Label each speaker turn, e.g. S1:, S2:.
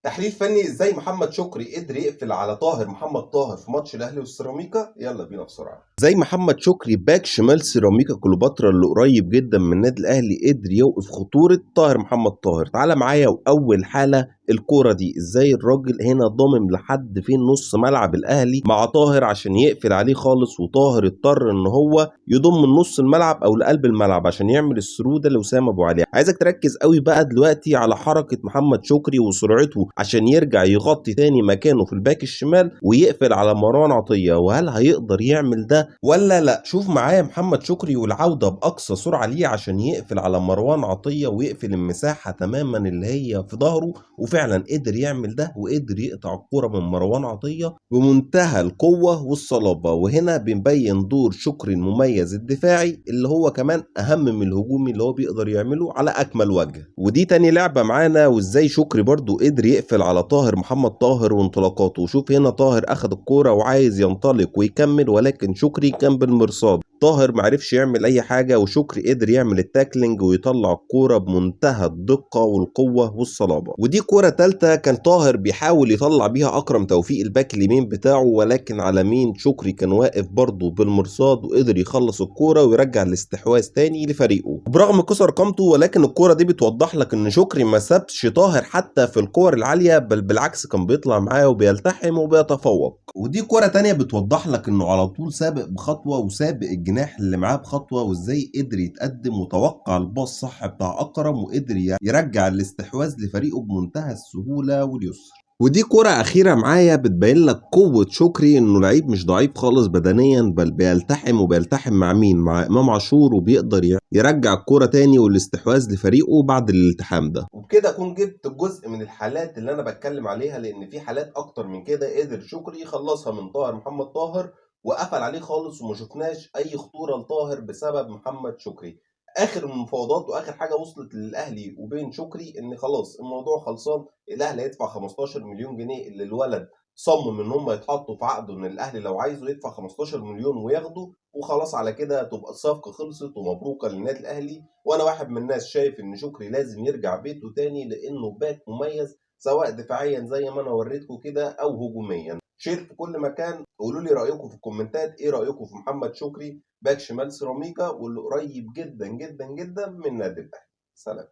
S1: تحليل فني ازاي محمد شكري قدر يقفل على محمد طاهر في ماتش الاهلي والسيراميكا. يلا بينا بسرعه. زي محمد شكري باك شمال سيراميكا كليوباترا اللي قريب جدا من النادي الاهلي قدر يوقف خطوره محمد طاهر. تعالى معايا، واول حاله الكوره دي ازاي الراجل هنا ضامم لحد فين نص ملعب الاهلي مع طاهر عشان يقفل عليه خالص، وطاهر اضطر ان هو يضم من نص الملعب او لقلب الملعب عشان يعمل السروده لوسام ابو علي. عايزك تركز قوي بقى دلوقتي على حركه محمد شكري وسرعته عشان يرجع يغطي تاني مكانه في الباك الشمال ويقفل على مروان عطيه، وهل هيقدر يعمل ده ولا لا؟ شوف معايا محمد شكري والعوده باقصى سرعه ليه عشان يقفل على مروان عطيه ويقفل المساحه تماما اللي هي في ظهره، وفعلا قدر يعمل ده وقدر يقطع الكرة من مروان عطية بمنتهى القوة والصلابة. وهنا بنبين دور شكري المميز الدفاعي اللي هو كمان أهم من الهجومي اللي هو بيقدر يعمله على أكمل وجه. ودي تاني لعبة معانا، وإزاي شكري برضو قدر يقفل على محمد طاهر وانطلاقاته. وشوف هنا طاهر أخد الكرة وعايز ينطلق ويكمل، ولكن شكري كان بالمرصاد. طاهر معرفش يعمل اي حاجة وشكري قدر يعمل التاكلينج ويطلع الكورة بمنتهى الدقة والقوة والصلابة. ودي كورة تالتة كان طاهر بيحاول يطلع بيها اكرم توفيق الباك اليمين بتاعه، ولكن على مين؟ شكري كان واقف برضه بالمرصاد وقدر يخلص الكورة ويرجع الاستحواذ تاني لفريقه برغم كسر قامته. ولكن الكورة دي بتوضح لك ان شكري ما سابش طاهر حتى في الكور العالية، بل بالعكس كان بيطلع معاه وبيلتحم وبيتفوق. ودي كرة تانية بتوضح لك انه على طول سابق بخطوة وسابق الجناح اللي معاه بخطوة، وازاي قدر يتقدم وتوقع الباص صح بتاع اكرم وقدر يرجع الاستحواذ لفريقه بمنتهى السهولة واليسر. ودي كرة أخيرة معايا بتبين لك قوة شكري، إنه لعيب مش ضعيف خالص بدنيا، بل بيلتحم وبيلتحم مع مين؟ مع إمام عاشور، وبيقدر يرجع الكرة تاني والاستحواذ لفريقه بعد الالتحام ده. وبكده أكون جبت جزء من الحالات اللي أنا بتكلم عليها، لأن في حالات أكتر من كده قدر شكري يخلصها من محمد طاهر وقفل عليه خالص، وما شفناش أي خطورة لطاهر بسبب محمد شكري. اخر المفاوضات واخر حاجه وصلت للاهلي وبين شكري ان خلاص الموضوع خلصان، الاهلي هيدفع 15 مليون جنيه اللي الولد صمم ان هم يتحطوا في عقده، ان الاهلي لو عايزه يدفع 15 مليون وياخده، وخلاص على كده تبقى الصفقه خلصت ومبروكه للنادي الاهلي. وانا واحد من الناس شايف ان شكري لازم يرجع بيته تاني، لانه باك مميز سواء دفاعيا زي ما انا وريتكم كده او هجوميا. شير في كل مكان، قولوا لي رايكم في الكومنتات، ايه رايكم في محمد شكري باك شمال سيراميكا واللي قريب جدا جدا جدا من نادي الاهلي. سلام.